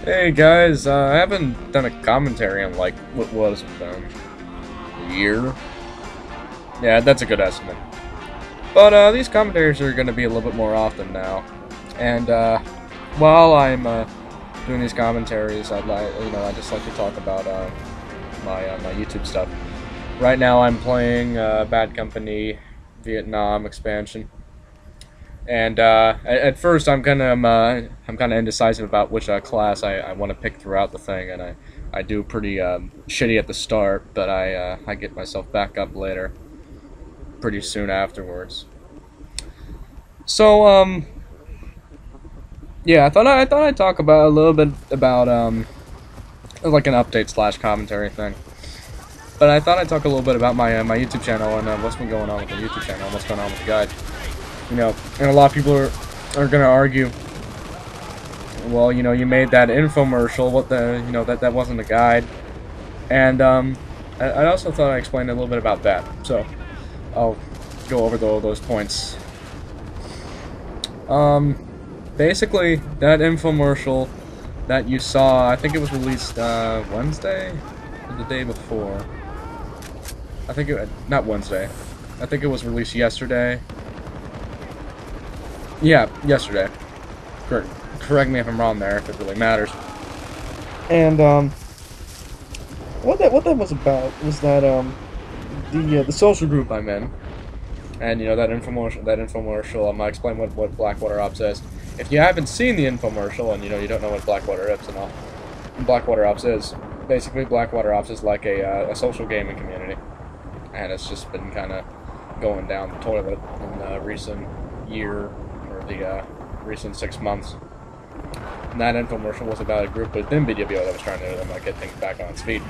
Hey guys, I haven't done a commentary in like, what was it then? A year? Yeah, that's a good estimate. But these commentaries are going to be a little bit more often now. And while I'm doing these commentaries, I just like to talk about my YouTube stuff. Right now I'm playing Bad Company Vietnam expansion. And at first, I'm kind of indecisive about which class I want to pick throughout the thing, and I do pretty shitty at the start, but I get myself back up later, pretty soon afterwards. So yeah, I thought I'd talk about a little bit about like an update slash commentary thing. But I thought I'd talk a little bit about my YouTube channel and what's been going on with the YouTube channel and what's going on with the guide. You know, and a lot of people are gonna argue, well, you know, you made that infomercial, what the, you know, that wasn't a guide. And I also thought I'd explain a little bit about that, so I'll go over those points. Basically, that infomercial that you saw, I think it was released Wednesday or the day before. I think not Wednesday. I think it was released yesterday. Yeah, yesterday. Correct me if I'm wrong there, if it really matters. And what that was about was that the social group I'm in, and you know that infomercial. I explain what Blackwater Ops is. If you haven't seen the infomercial and you know you don't know what Blackwater Ops and all, Blackwater Ops is basically Blackwater Ops is like a social gaming community, and it's just been kind of going down the toilet in the recent year. The recent 6 months. And that infomercial was about a group within BWO that was trying to get things back on its feet.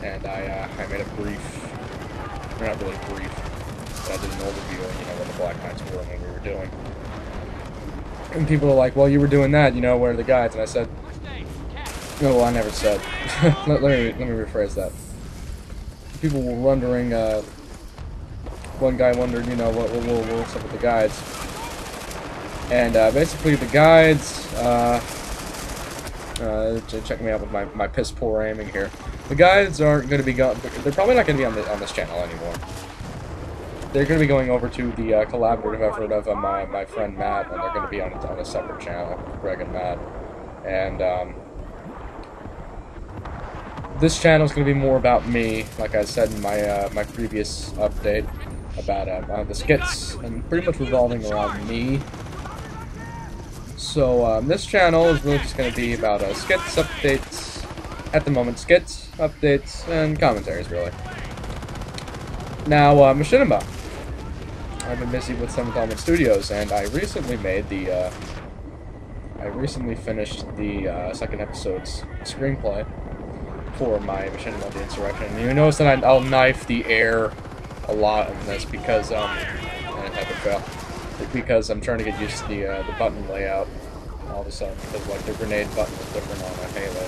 And I made a brief, or not really brief, but I did an overview of, you know, what the Black Knights were and what we were doing. And people were like, well, you were doing that, you know, where are the guides? And I said, no, well, I never said. let me rephrase that. People were wondering, one guy wondered, you know, what's up with the guides. And basically the guides, check me out with my piss poor aiming here. The guides aren't going to be they're probably not going to be on this channel anymore. They're going to be going over to the collaborative effort of my friend Matt, and they're going to be on a separate channel, Greg and Matt. And this channel is going to be more about me, like I said in my previous update, about the skits, and pretty much revolving around me. So this channel is really just going to be about skits, updates, at the moment skits, updates, and commentaries really. Now Machinima. I've been busy with 7th Element Studios, and I recently made the I recently finished the second episode's screenplay for my Machinima The Insurrection. And you notice that I'll knife the air a lot in this because and it had to fail. Because I'm trying to get used to the button layout all of a sudden, because like the grenade button is different on a Halo.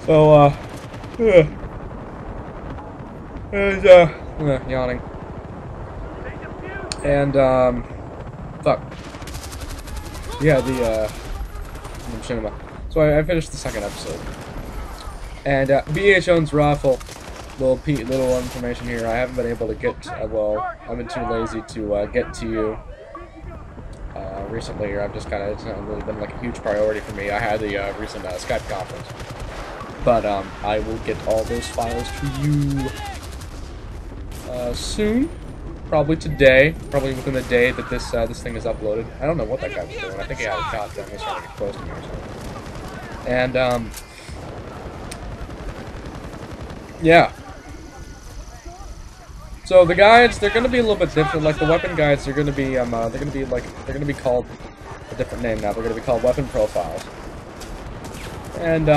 So yawning. And fuck. Yeah, the Machinima. So I finished the second episode. And BH owns Raffle. Little information here. I haven't been able to get, well, I've been too lazy to get to you recently, or I've just kind of, it's not really been like a huge priority for me. I had the recent Skype conference. But I will get all those files to you soon. Probably today. Probably within the day that this thing is uploaded. I don't know what that guy was doing. I think he had a shotgun. He was trying to get close to me or something. And, yeah. So the guides, they're going to be a little bit different. Like the weapon guides, they're going to be called a different name now. They're going to be called weapon profiles. And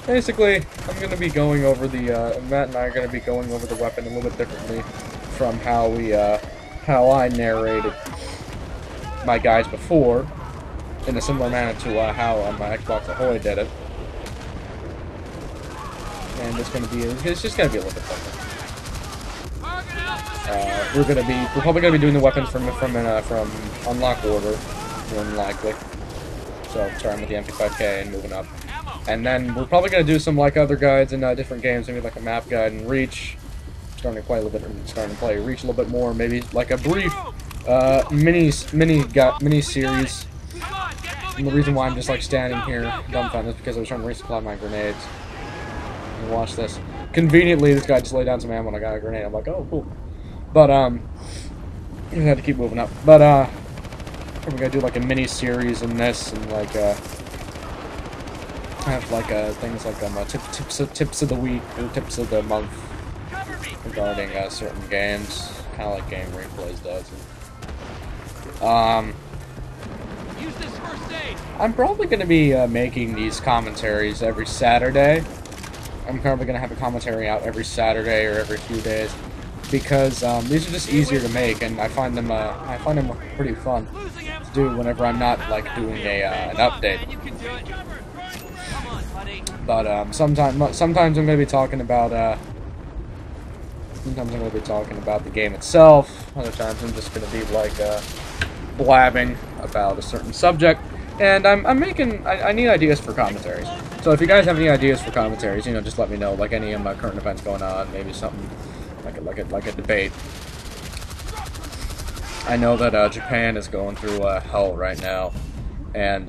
basically, I'm going to be going over the Matt and I are going to be going over the weapon a little bit differently from how I narrated my guides before, in a similar manner to how my Xbox Ahoy did it. And it's just going to be a little bit different. We're probably gonna be doing the weapons from unlock order, more than likely. So starting with the MP5K and moving up. And then we're probably going to do some like other guides in different games, maybe like a map guide and Reach. Starting to play Reach a little bit more, maybe like a brief mini series. And the reason why I'm just like standing here dumbfounded is because I was trying to resupply my grenades. And watch this. Conveniently, this guy just laid down some ammo and I got a grenade. I'm like, oh, cool. But you had to keep moving up. But we're gonna do like a mini series in this, and like have like things like tips of the week or tips of the month regarding certain games, kind of like Game Replays does. Use this first aid. I'm probably gonna be making these commentaries every Saturday. I'm probably gonna have a commentary out every Saturday or every few days, because these are just easier to make, and I find them pretty fun to do whenever I'm not like doing an update. But sometimes I'm gonna be talking about the game itself. Other times I'm just gonna be like blabbing about a certain subject. And I need ideas for commentaries. So if you guys have any ideas for commentaries, you know, just let me know. Like any current events going on, maybe something like a debate. I know that Japan is going through hell right now, and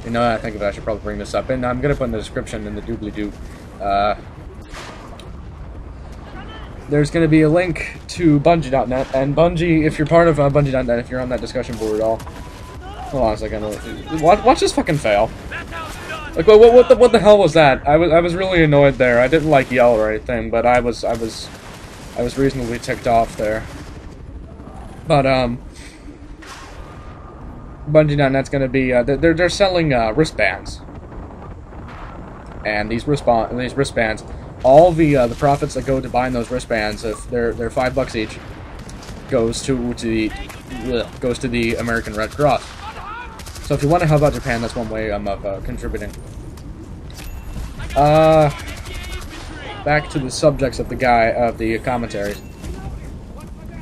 you know, I think I should probably bring this up, and I'm gonna put in the description in the doobly-doo. There's going to be a link to Bungie.net, and Bungie, if you're part of Bungie.net, if you're on that discussion board at all, hold on a second, watch this fucking fail. Like, what the hell was that? I was really annoyed there. I didn't like yell or anything, but I was reasonably ticked off there. But Bungie.net's going to be they're selling wristbands, and these wristbands. All the profits that go to buying those wristbands, if they're $5 each, goes to the American Red Cross. So if you want to help out Japan, that's one way of contributing. Back to the subjects of the commentaries.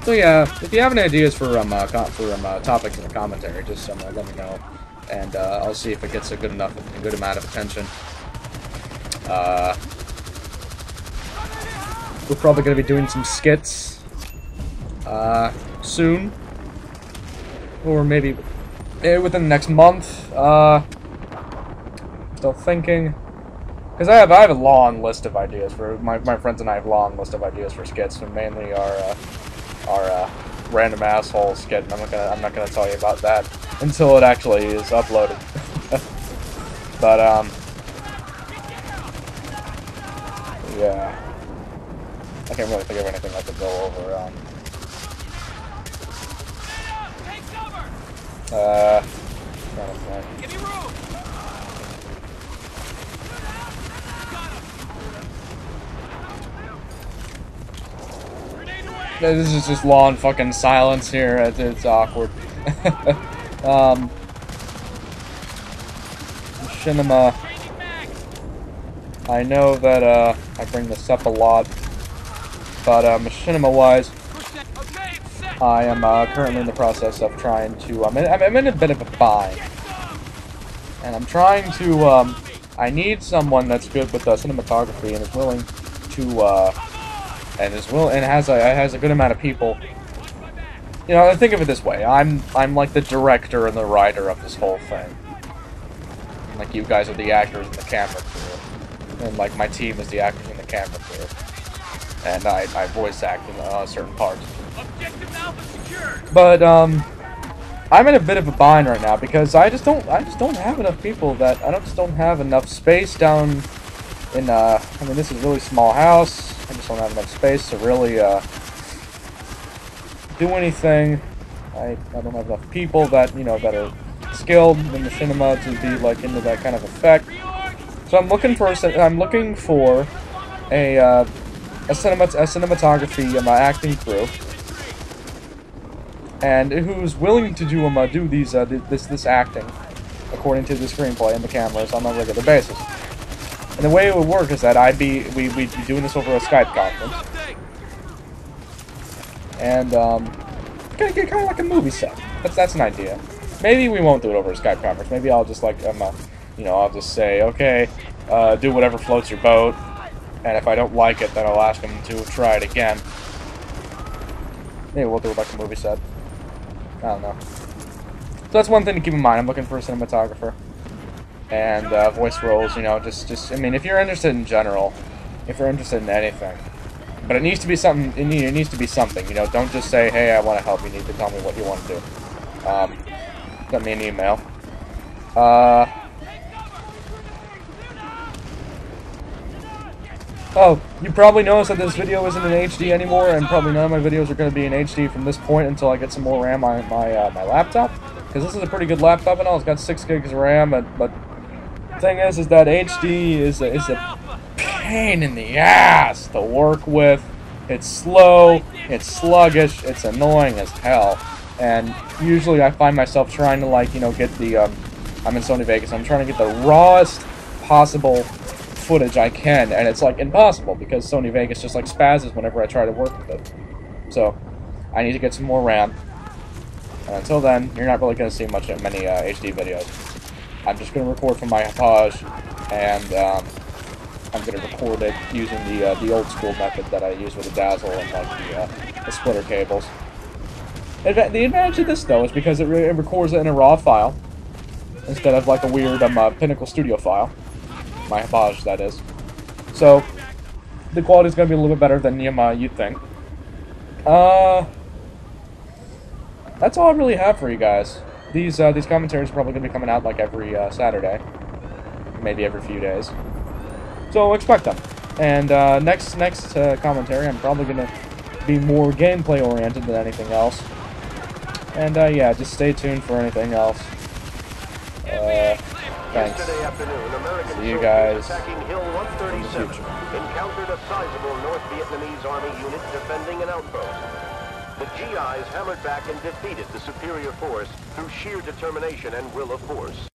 So yeah, if you have any ideas for topics in the commentary, just let me know, and I'll see if it gets a good amount of attention. We're probably going to be doing some skits soon, or maybe within the next month. Still thinking, because I have a long list of ideas for my friends and I have a long list of ideas for skits, and mainly our random asshole skit. And I'm not gonna tell you about that until it actually is uploaded. But yeah. I can't really think of anything I could go over. Give me room. This is just long fucking silence here. It's awkward. Machinima. I know that I bring this up a lot. But machinima-wise, I am currently in the process of trying to. I'm in a bit of a bind, and I'm trying to. I need someone that's good with cinematography and is willing to, and has a good amount of people. You know, think of it this way: I'm like the director and the writer of this whole thing. Like you guys are the actors and the camera crew, and like my team is the actors and the camera crew. And I voice act in certain parts. But I'm in a bit of a bind right now because I just don't have enough people that I just don't have enough space down in I mean, this is a really small house. I just don't have enough space to really do anything. I don't have enough people that that are skilled in the cinema to be like into that kind of effect. So I'm looking for a cinematography acting crew, and who's willing to do these this acting according to the screenplay and the cameras on a regular basis. And the way it would work is that we'd be doing this over a Skype conference, and kind of like a movie set. That's an idea. Maybe we won't do it over a Skype conference. Maybe I'll just like you know, I'll just say, okay, do whatever floats your boat, and if I don't like it, then I'll ask him to try it again. Maybe we'll do it like a movie set. I don't know. So that's one thing to keep in mind. I'm looking for a cinematographer. And voice roles, you know, just I mean, if you're interested in general, if you're interested in anything, but it needs to be something. It needs to be something. You know, don't just say, "Hey, I want to help." You need to tell me what you want to do. Send me an email. Oh, you probably noticed that this video isn't in HD anymore, and probably none of my videos are going to be in HD from this point until I get some more RAM on my laptop. Because this is a pretty good laptop and all. It's got 6 gigs of RAM, but the thing is that HD is a pain in the ass to work with. It's slow, it's sluggish, it's annoying as hell. And usually I find myself trying to, like, you know, get the, I'm in Sony Vegas, I'm trying to get the rawest possible footage I can, and it's, like, impossible, because Sony Vegas just, like, spazzes whenever I try to work with it. So, I need to get some more RAM. And until then, you're not really going to see many HD videos. I'm just going to record from my Hauppauge, and I'm going to record it using the old school method that I use with the Dazzle and like the splitter cables. The advantage of this though is because it records it in a RAW file instead of like a weird Pinnacle Studio file. My Hauppauge, that is. So the quality is going to be a little bit better than you'd think. That's all I really have for you guys. These commentaries are probably going to be coming out like every Saturday, maybe every few days. So expect them. And next commentary, I'm probably going to be more gameplay oriented than anything else. And yeah, just stay tuned for anything else. Thanks. See you guys in the future. Encountered a sizable North Vietnamese Army unit defending an outpost. The GIs hammered back and defeated the superior force through sheer determination and will of force.